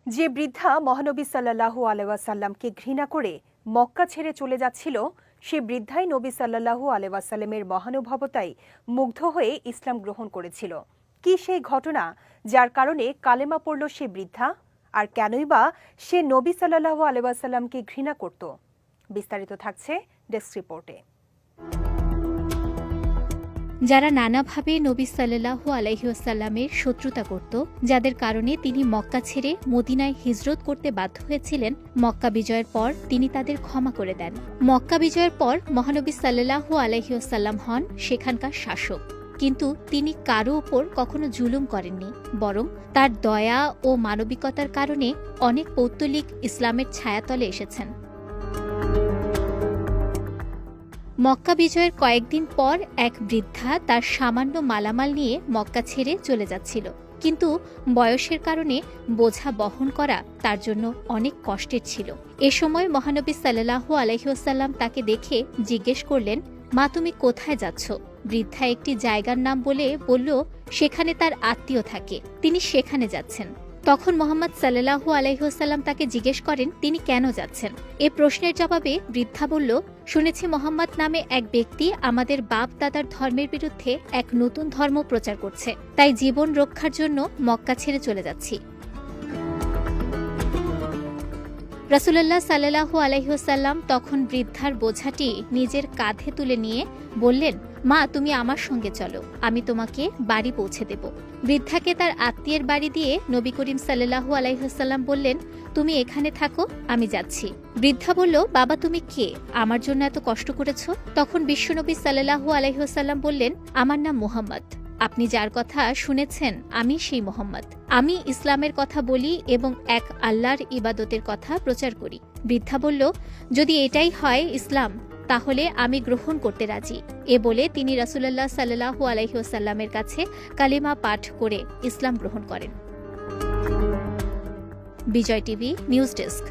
যে বৃদ্ধা মহানবী সাল্লাল্লাহু আলাইহি ওয়াসাল্লামকে ঘৃণা করে মক্কা ছেড়ে চলে যাচ্ছিল, সে বৃদ্ধাই নবী সাল্লাল্লাহু আলাইহি ওয়াসাল্লামের মহানুভবতায় মুগ্ধ হয়ে ইসলাম গ্রহণ করেছিল। কি সেই ঘটনা যার কারণে কালেমা পড়ল সে বৃদ্ধা? আর কেনই বা সে নবী সাল্লাল্লাহু আলাইহি ওয়াসাল্লামকে ঘৃণা করত? বিস্তারিত থাকছে ডেস্ক রিপোর্টে। যারা নানাভাবে নবী সাল্লাল্লাহু আলাইহি ওয়াসাল্লামের শত্রুতা করত, যাদের কারণে তিনি মক্কা ছেড়ে মদিনায় হিজরত করতে বাধ্য হয়েছিলেন, মক্কা বিজয়ের পর তিনি তাদের ক্ষমা করে দেন। মক্কা বিজয়ের পর মহানবী সাল্লাল্লাহু আলাইহি ওয়াসাল্লাম হন সেখানকার শাসক, কিন্তু তিনি কারো ওপর কখনো জুলুম করেননি, বরং তার দয়া ও মানবিকতার কারণে অনেক পৌত্তলিক ইসলামের ছায়াতলে এসেছেন। মক্কা বিজয়ের কয়েকদিন পর এক বৃদ্ধা তার সামান্য মালামাল নিয়ে মক্কা ছেড়ে চলে যাচ্ছিল, কিন্তু বয়সের কারণে বোঝা বহন করা তার জন্য অনেক কষ্টের ছিল। এ সময় মহানবী সাল্লাল্লাহু আলাইহি ওয়াসাল্লাম তাকে দেখে জিজ্ঞেস করলেন, মা, তুমি কোথায় যাচ্ছ? বৃদ্ধা একটি জায়গার নাম বলল সেখানে তার আত্মীয় থাকে, তিনি সেখানে যাচ্ছেন। তখন মোহাম্মদ সাল্লাল্লাহু আলাইহি ওয়াসাল্লাম তাকে জিজ্ঞেস করেন তিনি কেন যাচ্ছেন। এ প্রশ্নের জবাবে বৃদ্ধা বলল, শুনেছি মোহাম্মদ নামে এক ব্যক্তি আমাদের বাপ দাদার ধর্মের বিরুদ্ধে এক নতুন ধর্ম প্রচার করছে, তাই জীবন রক্ষার জন্য মক্কা ছেড়ে চলে যাচ্ছি। রাসূলুল্লাহ সাল্লাল্লাহু আলাইহি ওয়াসাল্লাম তখন বৃদ্ধার বোঝাটি নিজের কাঁধে তুলে নিয়ে বললেন, মা, তুমি আমার সঙ্গে চলো, আমি তোমাকে বাড়ি পৌঁছে দেব। বৃদ্ধাকে তার আত্মীয়ের বাড়ি দিয়ে নবী করিম সাল্লাল্লাহু আলাইহি ওয়াসাল্লাম বললেন, তুমি এখানে থাকো, আমি যাচ্ছি। বৃদ্ধা বলল, বাবা, তুমি কে? আমার জন্য এত কষ্ট করেছ? তখন বিশ্বনবী সাল্লাল্লাহু আলাইহি ওয়াসাল্লাম বললেন, আমার নাম মুহাম্মদ। আপনি যার কথা শুনেছেন আমি সেই মোহাম্মদ। আমি ইসলামের কথা বলি এবং এক আল্লাহর ইবাদতের কথা প্রচার করি। বৃদ্ধা বলল, যদি এটাই হয় ইসলাম, তাহলে আমি গ্রহণ করতে রাজি। এ বলে তিনি রাসূলুল্লাহ সাল্লাল্লাহু আলাইহি ওয়াসাল্লামের কাছে কালিমা পাঠ করে ইসলাম গ্রহণ করেন। বিজয় টিভি নিউজ ডেস্ক।